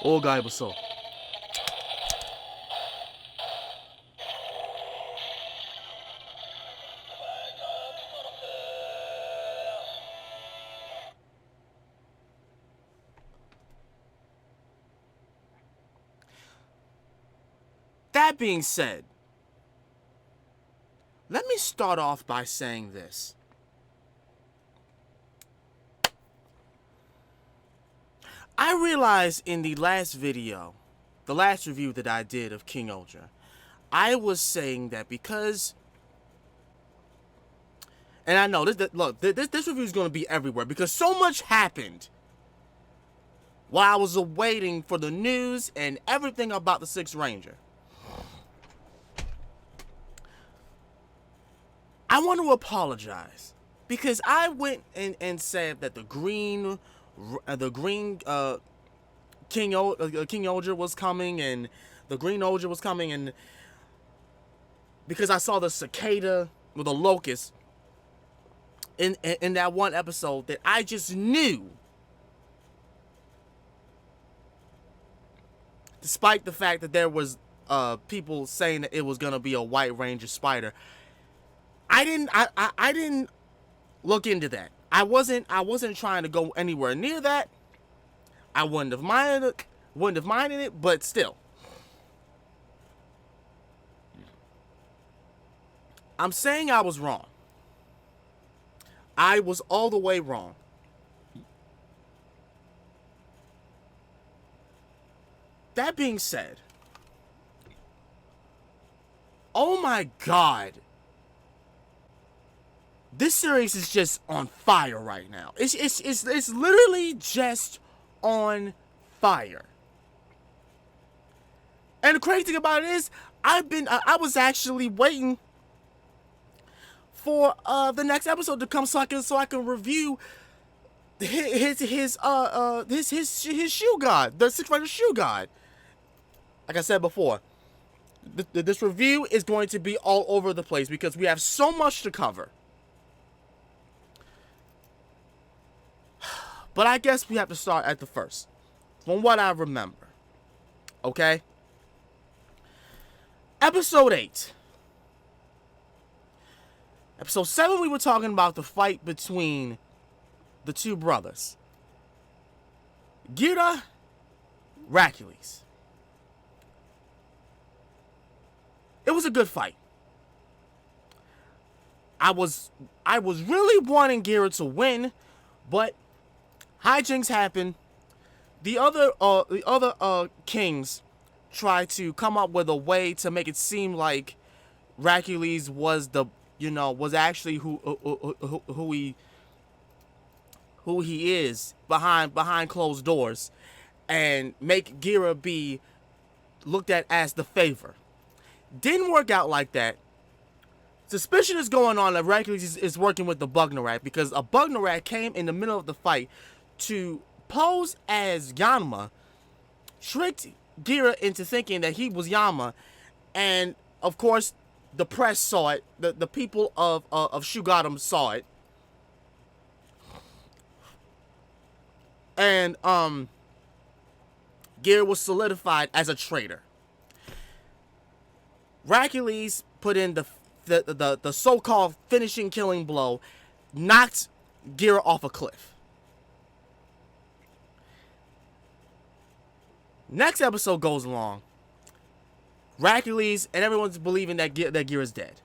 오가이버소. That being said, let me start off by saying this. I realized in the last video, the last review that I did of King-Ohger, I was saying that because, and I know this review is going to be everywhere because so much happened while I was awaiting for the news and everything about the Sixth Ranger. I want to apologize because I went and said that the green King-Ohger was coming, and the green Ohger was coming, and because I saw the cicada with the locust in that one episode, that I just knew, despite the fact that there was people saying that it was gonna be a White Ranger spider. I didn't look into that. I wasn't trying to go anywhere near that. I wouldn't have minded it, but still. I'm saying I was wrong. I was all the way wrong. That being said, oh my god. This series is just on fire right now. It's literally just on fire. And the crazy thing about it is, I was actually waiting for the next episode to come so I can review his shoe guide, the Sixth Ranger shoe guide. Like I said before, this review is going to be all over the place because we have so much to cover. But I guess we have to start at the first, from what I remember. Okay? Episode 8. Episode 7, we were talking about the fight between the two brothers. Gira, Hercules. It was a good fight. I was really wanting Gira to win, but hijinks happen. The other kings try to come up with a way to make it seem like Hercules was actually who he is behind closed doors, and make Gira be looked at as the favor. Didn't work out like that. Suspicion is going on that Hercules is working with the Bugnarak, because a Bugnarak came in the middle of the fight to pose as Yanma, tricked Gira into thinking that he was Yanma, and of course the press saw it. The people of Shugadam saw it, and Gira was solidified as a traitor. Hercules put in the so-called finishing killing blow, knocked Gira off a cliff. Next episode goes along. Hercules and everyone's believing that Gira's dead.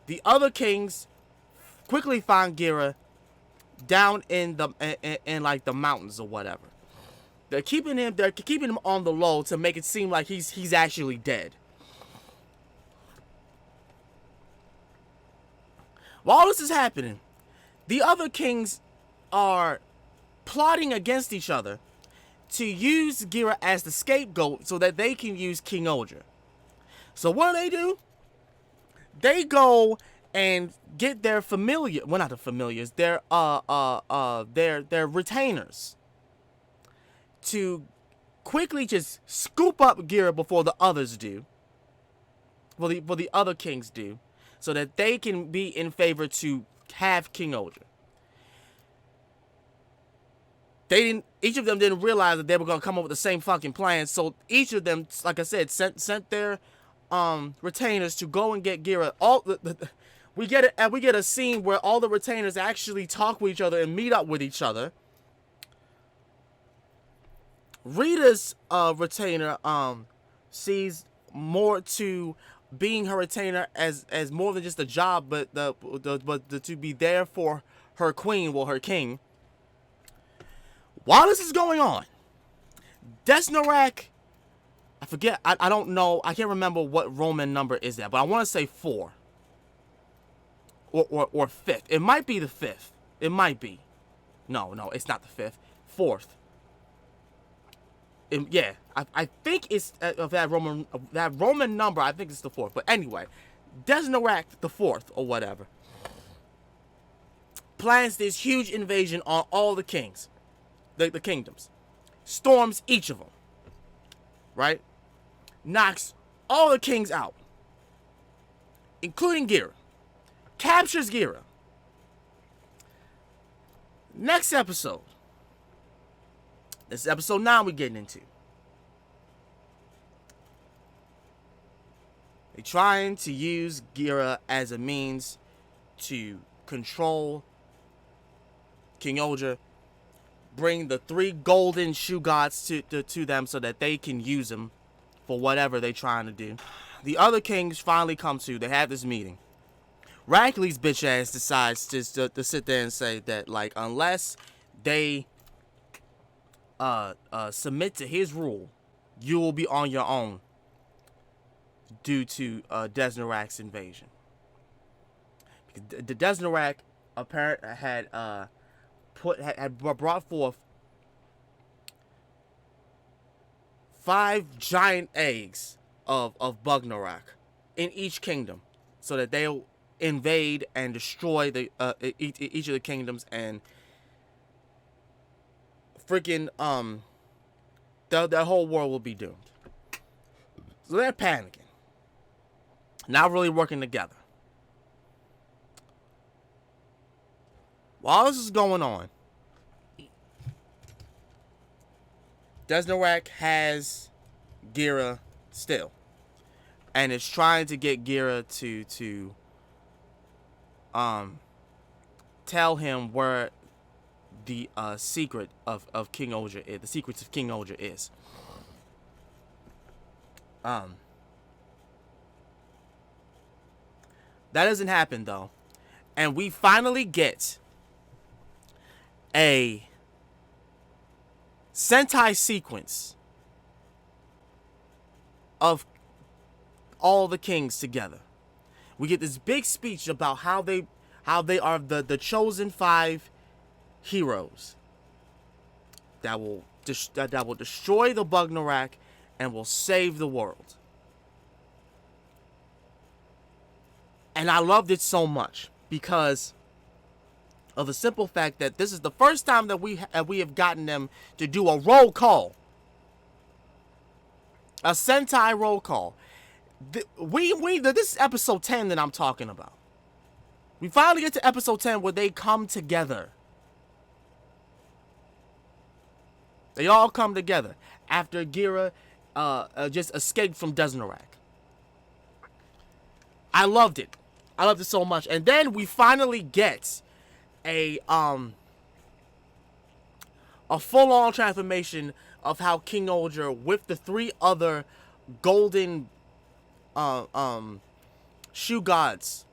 The other kings quickly find Gira down in like the mountains or whatever. They're keeping him on the low to make it seem like he's actually dead. While this is happening, the other kings are plotting against each other to use Gira as the scapegoat so that they can use King-Ohger. So what do? They go and get their not the familiars, their retainers to quickly just scoop up Gira before the others do. For the other kings do, so that they can be in favor to have King-Ohger. Each of them didn't realize that they were gonna come up with the same fucking plan. So each of them, like I said, sent their retainers to go and get Gira. We get a scene where all the retainers actually talk with each other and meet up with each other. Rita's retainer sees more to being her retainer as more than just a job, but to be there for her queen, well, her king. While this is going on, Desnarak, I forget, I don't know, I can't remember what Roman number is that, but I want to say 4. Or 5th. It might be the 5th. It might be. No, it's not the 5th. 4th. Yeah, I think it's of that Roman number. I think it's the 4th. But anyway, Desnarak the 4th or whatever plans this huge invasion on all the kings, the kingdoms, storms each of them, right? Knocks all the kings out, including Gira. Captures Gira. Next episode. This is episode 9 we're getting into. They're trying to use Gira as a means to control King-Ohger, bring the 3 golden shoe gods to them so that they can use them for whatever they're trying to do. The other kings finally come to. They have this meeting. Rackley's bitch ass decides to sit there and say that, like, unless they submit to his rule, you will be on your own due to Desnarak's invasion. Because the Desnarak apparently had brought forth 5 giant eggs of Bugnarak in each kingdom, so that they'll invade and destroy each of the kingdoms, and freaking the whole world will be doomed. So they're panicking, not really working together. While this is going on, Desnarak has Gira still, and is trying to get Gira to tell him where the secret of King-Ohger is. The secrets of King-Ohger is. That doesn't happen though, and we finally get a Sentai sequence of all the kings together. We get this big speech about how they are the chosen 5 heroes that will destroy the Bugnarak and will save the world. And I loved it so much because of the simple fact that this is the first time that we have gotten them to do a roll call. A Sentai roll call. This is episode 10 that I'm talking about. We finally get to episode 10 where they come together. They all come together after Gira just escaped from Desnarak. I loved it. I loved it so much. And then we finally get a full-on transformation of how King-Ohger with the 3 other golden shoe gods.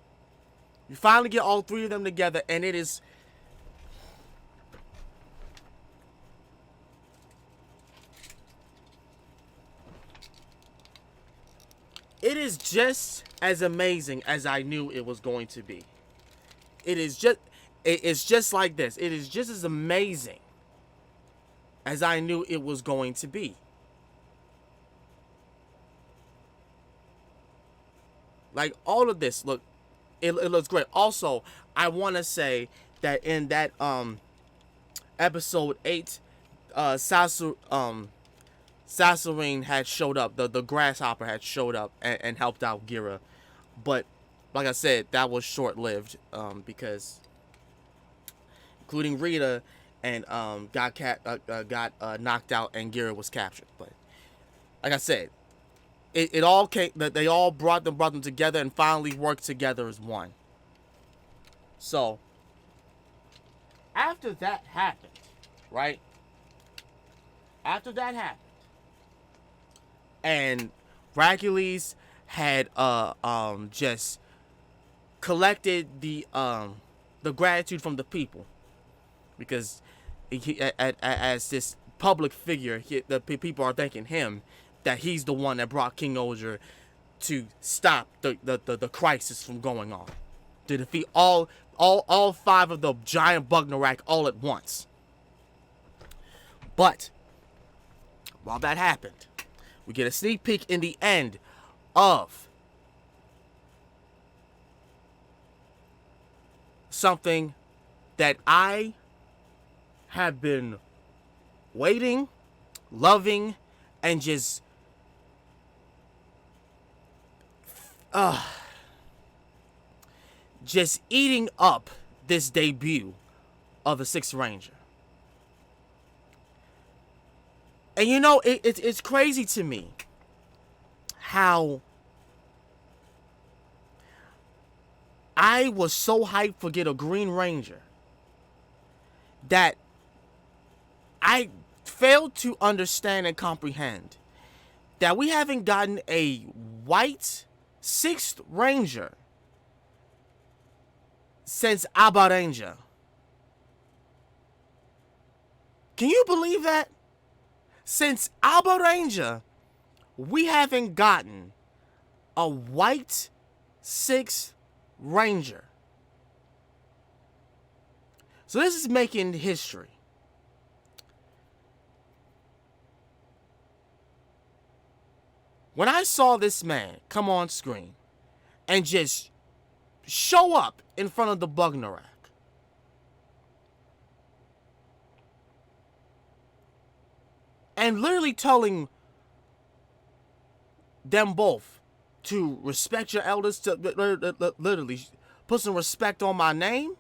You finally get all 3 of them together, and it is just as amazing as I knew it was going to be. It's just like this. It is just as amazing as I knew it was going to be. Like, all of this, look, it looks great. Also, I want to say that in that episode 8, Sassorine had showed up. The grasshopper had showed up and helped out Gira. But, like I said, that was short-lived because including Rita and got knocked out, and Gira was captured. But like I said, it all came that they all brought them together and finally worked together as one. So after that happened, right? After that happened, and Hercules had just collected the gratitude from the people, because as this public figure, the people are thanking him that he's the one that brought King-Ohger to stop the crisis from going on, to defeat all five of the giant Bugnarak all at once. But while that happened, we get a sneak peek in the end of something that I have been waiting, loving, and just eating up this debut of the Sixth Ranger. And you know, it's crazy to me how I was so hyped for get a Green Ranger that I failed to understand and comprehend that we haven't gotten a white Sixth Ranger since Abaranja. Can you believe that? Since Abaranja, we haven't gotten a white Sixth Ranger. So this is making history. When I saw this man come on screen and just show up in front of the Bugnarak, and literally telling them both to respect your elders, to literally put some respect on my name,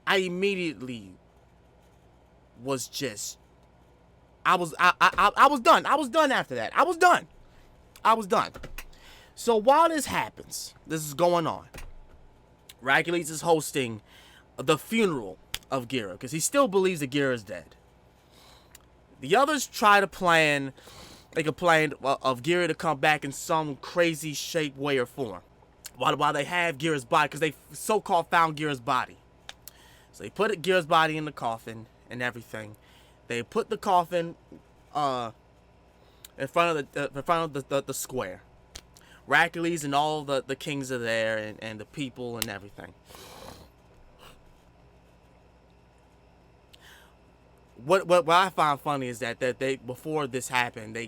I immediately was just, I was done. I was done after that. I was done. So while this happens, this is going on, Hercules is hosting the funeral of Gira, because he still believes that Gira is dead. The others try to plan, like a plan of Gira to come back in some crazy shape, way, or form, while they have Gira's body, because they so-called found Gira's body. So they put Gira's body in the coffin and everything. They put the coffin in front of the square. Hercules and all the kings are there, and the people and everything. What I find funny is that they, before this happened, we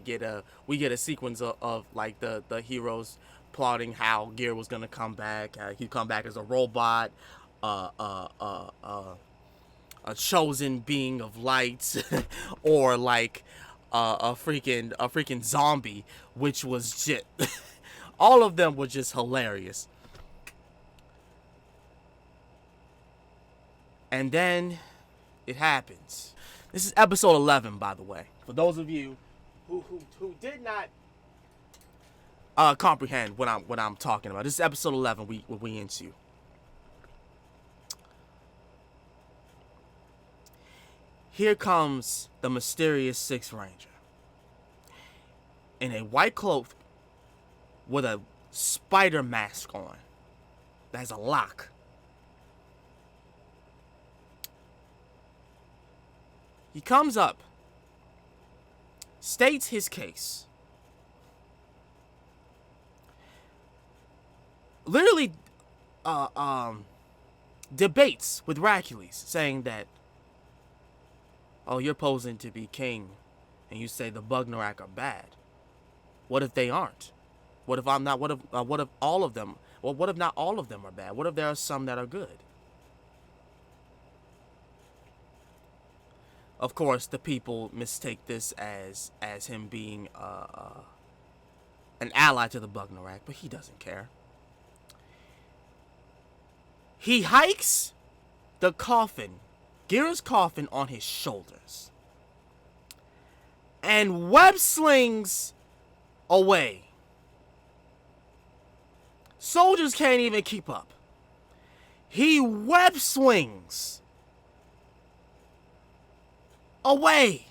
get a sequence of like the heroes plotting how Gira was gonna come back. He'd come back as a robot, a chosen being of light, or like a freaking zombie, which was just all of them were just hilarious. And then it happens. This is episode 11, by the way. For those of you who did not comprehend what I'm talking about, this is episode 11. We into. Here comes the mysterious Sixth Ranger in a white cloak with a spider mask on. That has a lock. He comes up, states his case, literally debates with Hercules, saying that, oh, you're posing to be king, and you say the Bugnarak are bad. What if they aren't? What if I'm not? What if all of them? Well, what if not all of them are bad? What if there are some that are good? Of course, the people mistake this as him being an ally to the Bugnarak, but he doesn't care. He hikes the coffin, Gira's coffin, on his shoulders. And web slings away. Soldiers can't even keep up. He web swings away.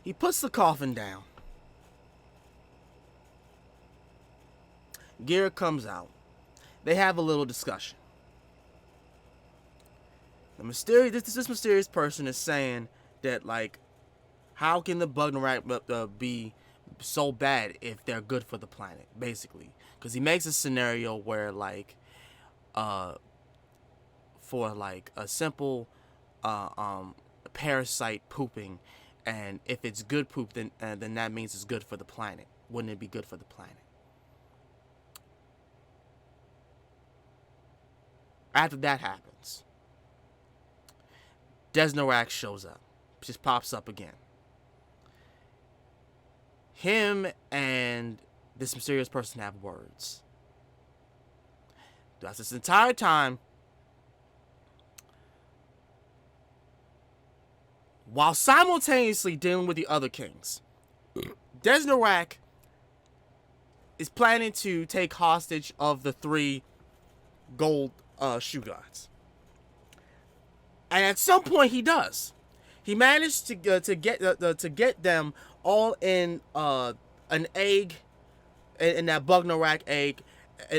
He puts the coffin down. Gira comes out. They have a little discussion. This mysterious person is saying that, like, how can the Bugnarak be so bad if they're good for the planet, basically? Because he makes a scenario where, like, for like a simple parasite pooping, and if it's good poop, then that means it's good for the planet. Wouldn't it be good for the planet? After that happens, Desnorak shows up. Just pops up again. Him and this mysterious person have words. Throughout this entire time, while simultaneously dealing with the other kings, Desnorak is planning to take hostage of the 3 gold shoe gods. And at some point he does. He managed to get them all in an egg, in that Bugnarak egg,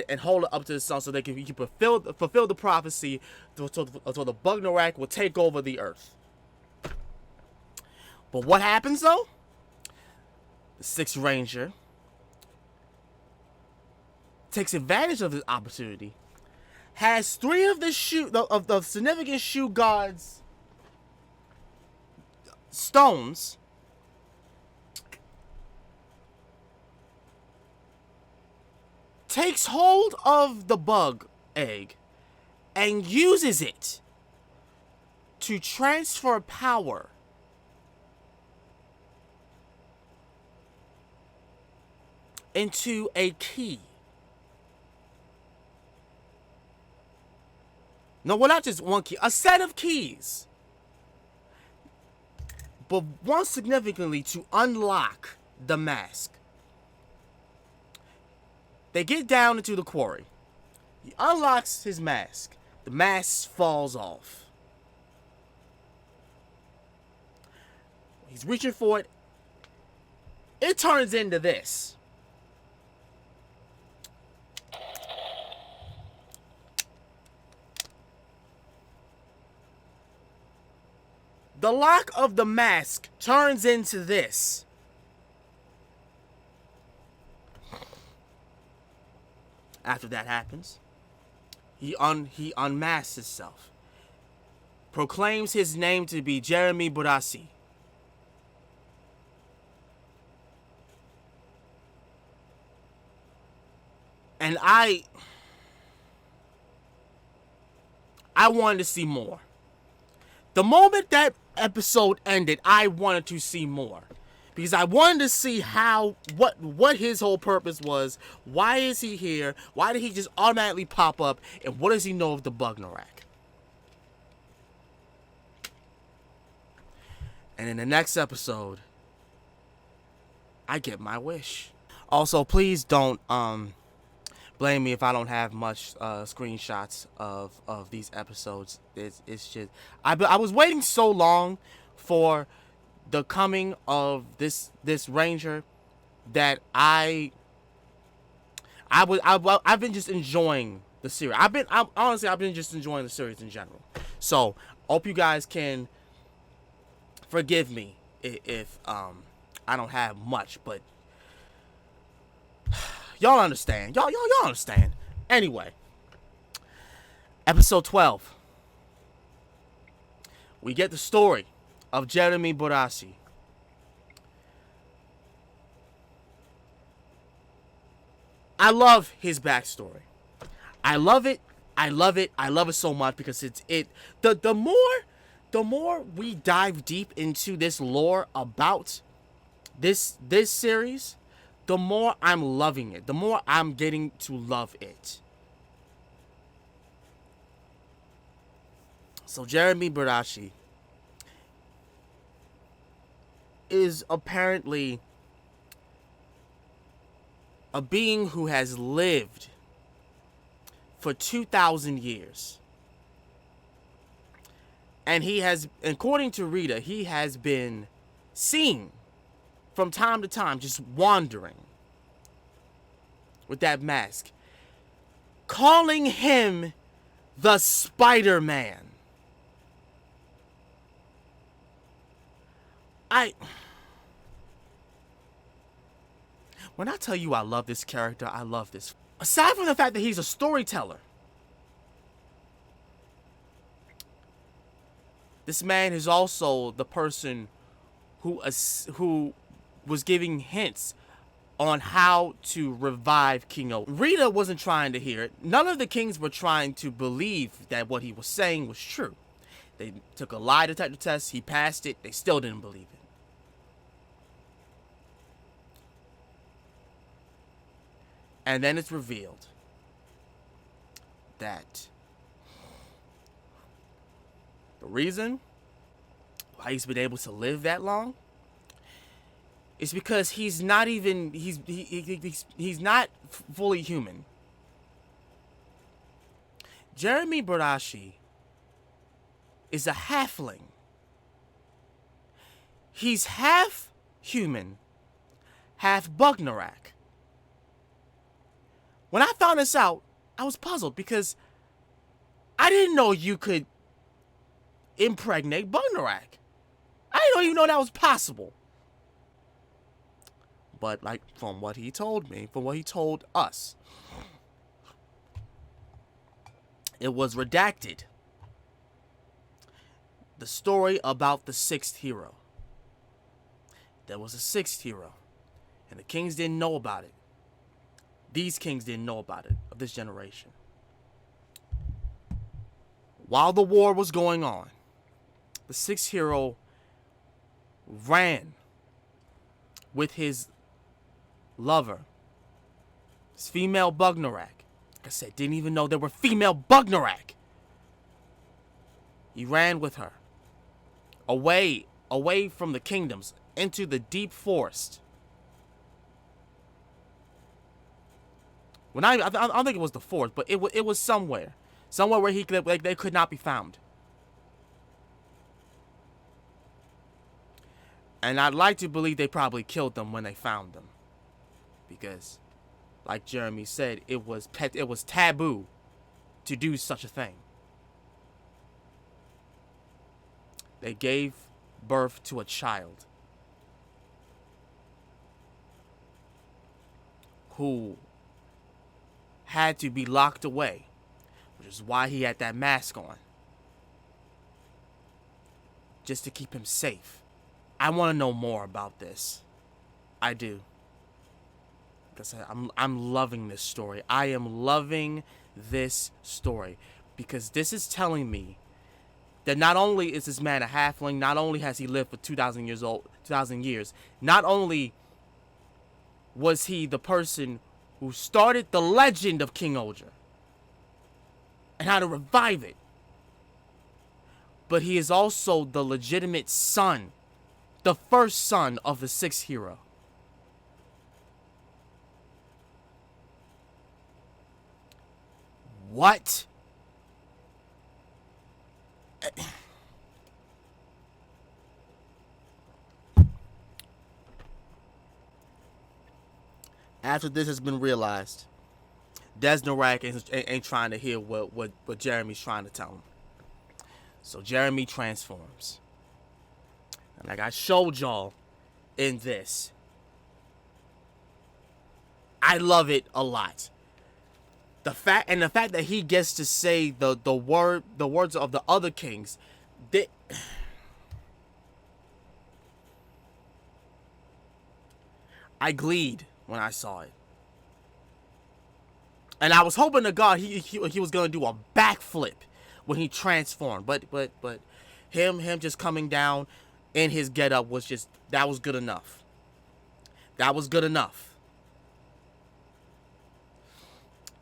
and hold it up to the sun so they can fulfill the prophecy, so the Bugnarak will take over the earth. But what happens though? The 6th Ranger takes advantage of this opportunity, has 3 of the significant shoe gods' stones, takes hold of the bug egg, and uses it to transfer power into a key. No, well, not just one key, a set of keys. But one significantly to unlock the mask. They get down into the quarry. He unlocks his mask. The mask falls off. He's reaching for it. It turns into this. The lock of the mask turns into this. After that happens, he unmasks himself, proclaims his name to be Jeremy Burasi. And I wanted to see more. The moment that episode ended, I wanted to see more. Because I wanted to see what his whole purpose was. Why is he here? Why did he just automatically pop up? And what does he know of the Bugnarak? And in the next episode, I get my wish. Also, please don't blame me if I don't have much screenshots of these episodes. It's just I was waiting so long for the coming of this Ranger that I've been just enjoying the series. I've been just enjoying the series in general. So hope you guys can forgive me if I don't have much, but y'all understand. Y'all understand. Anyway, episode 12. We get the story of Jeremy Burasi. I love his backstory. I love it. I love it. I love it so much because the more we dive deep into this lore about this series, the more I'm loving it. The more I'm getting to love it. So Jeremy Barashi is apparently a being who has lived for 2,000 years. And he has, according to Rita, he has been seen from time to time just wandering with that mask, calling him the Spider-Man. When I tell you I love this character, I love this. Aside from the fact that he's a storyteller, this man is also the person who was giving hints on how to revive King-Ohger. Rita wasn't trying to hear it. None of the kings were trying to believe that what he was saying was true. They took a lie detector test. He passed it. They still didn't believe it. And then it's revealed that the reason why he's been able to live that long is because he's not even he's not fully human. Jeremy Barashi is a halfling. He's half human, half Bugnarak. When I found this out, I was puzzled because I didn't know you could impregnate Bugnarak. I didn't even know that was possible. But like from what he told me, from what he told us, it was redacted. The story about the sixth hero. There was a sixth hero, and the kings didn't know about it. These kings didn't know about it, of this generation. While the war was going on, the sixth hero ran with his lover, his female Bugnarak. Like I said, didn't even know there were female Bugnarak. He ran with her away from the kingdoms into the deep forest. When I don't think it was the forest, but it was somewhere where they could not be found. And I'd like to believe they probably killed them when they found them, because, like Jeremy said, it was taboo to do such a thing. They gave birth to a child who had to be locked away, which is why he had that mask on, just to keep him safe. I want to know more about this. I do. Because I'm loving this story. I am loving this story because this is telling me that not only is this man a halfling, not only has he lived for 2,000 years, not only was he the person who started the legend of King-Ohger and how to revive it, but he is also the legitimate son, the first son of the sixth hero. What? After this has been realized, Desnarak ain't trying to hear what Jeremy's trying to tell him. So Jeremy transforms. And like I showed y'all in this, I love it a lot. The fact that he gets to say the words of the other kings, I gleed when I saw it. And I was hoping to God he was gonna do a backflip when he transformed, but him just coming down in his getup was just, that was good enough. That was good enough.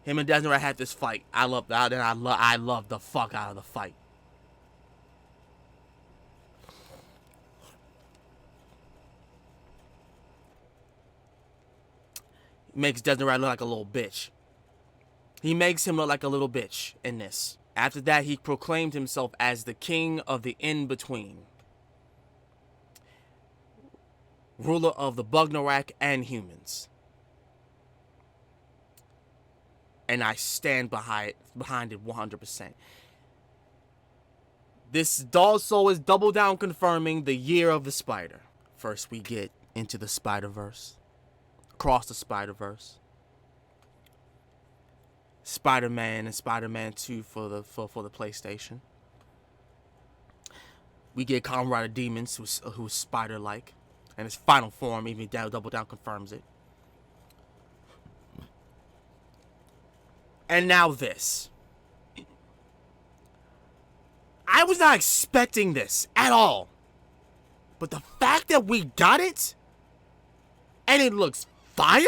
Him and Desmond had this fight. I loved that, and I loved the fuck out of the fight. Makes Desmond look like a little bitch. He makes him look like a little bitch in this. After that, he proclaimed himself as the king of the in-between. Ruler of the Bugnarak and humans. And I stand behind it 100%. This also is double down confirming the year of the spider. First we get into the Spider-Verse. Across the Spider-Verse. Spider-Man and Spider-Man 2 for the PlayStation. We get Kamen Rider Demons, who's spider-like, and his final form, even Double Down confirms it. And now this. I was not expecting this at all, but the fact that we got it, and it looks fire.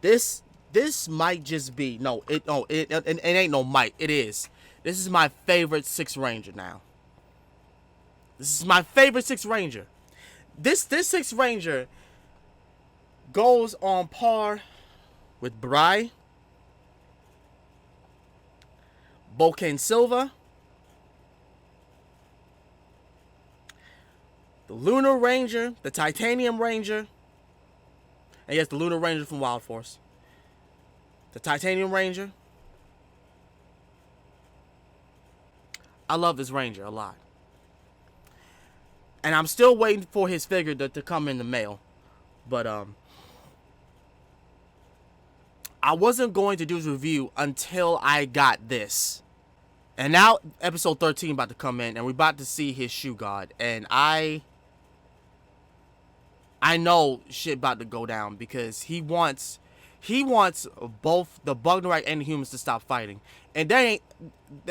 This might just be it ain't no might, it is. This is my favorite Six Ranger now. This is my favorite Six Ranger. This Six Ranger goes on par with Brai, Boken Silva, the Lunar Ranger, the Titanium Ranger, and yes, the Lunar Ranger from Wild Force. The Titanium Ranger. I love this Ranger a lot. And I'm still waiting for his figure to come in the mail. But I wasn't going to do this review until I got this. And now episode 13 about to come in, and we're about to see his shoe guard. And I know shit about to go down, because he wants both the Bugnarak and the humans to stop fighting. And it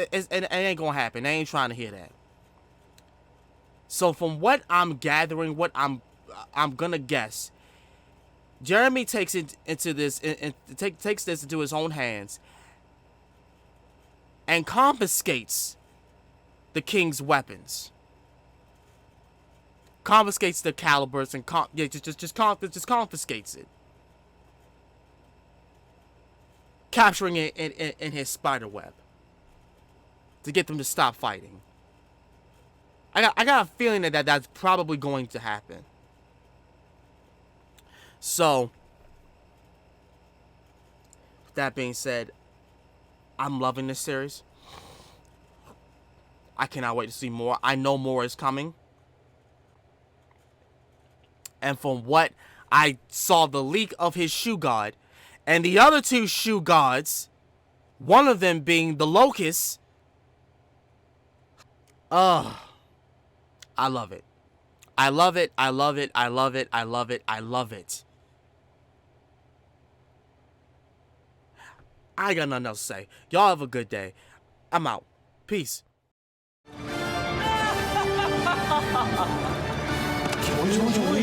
ain't gonna happen. They ain't trying to hear that. So from what I'm gathering, what I'm gonna guess, Jeremy takes it into this and takes this into his own hands and confiscates the king's weapons. Confiscates the calibers and just confiscates it, capturing it in his spider web to get them to stop fighting. I got a feeling that that's probably going to happen. So, with that being said, I'm loving this series. I cannot wait to see more. I know more is coming. And from what I saw, the leak of his shoe guard, and the other two shoe guards, one of them being the Locust. I love it. I love it. I love it. I love it. I love it. I love it. I ain't got nothing else to say. Y'all have a good day. I'm out. Peace. 気持ち悪い。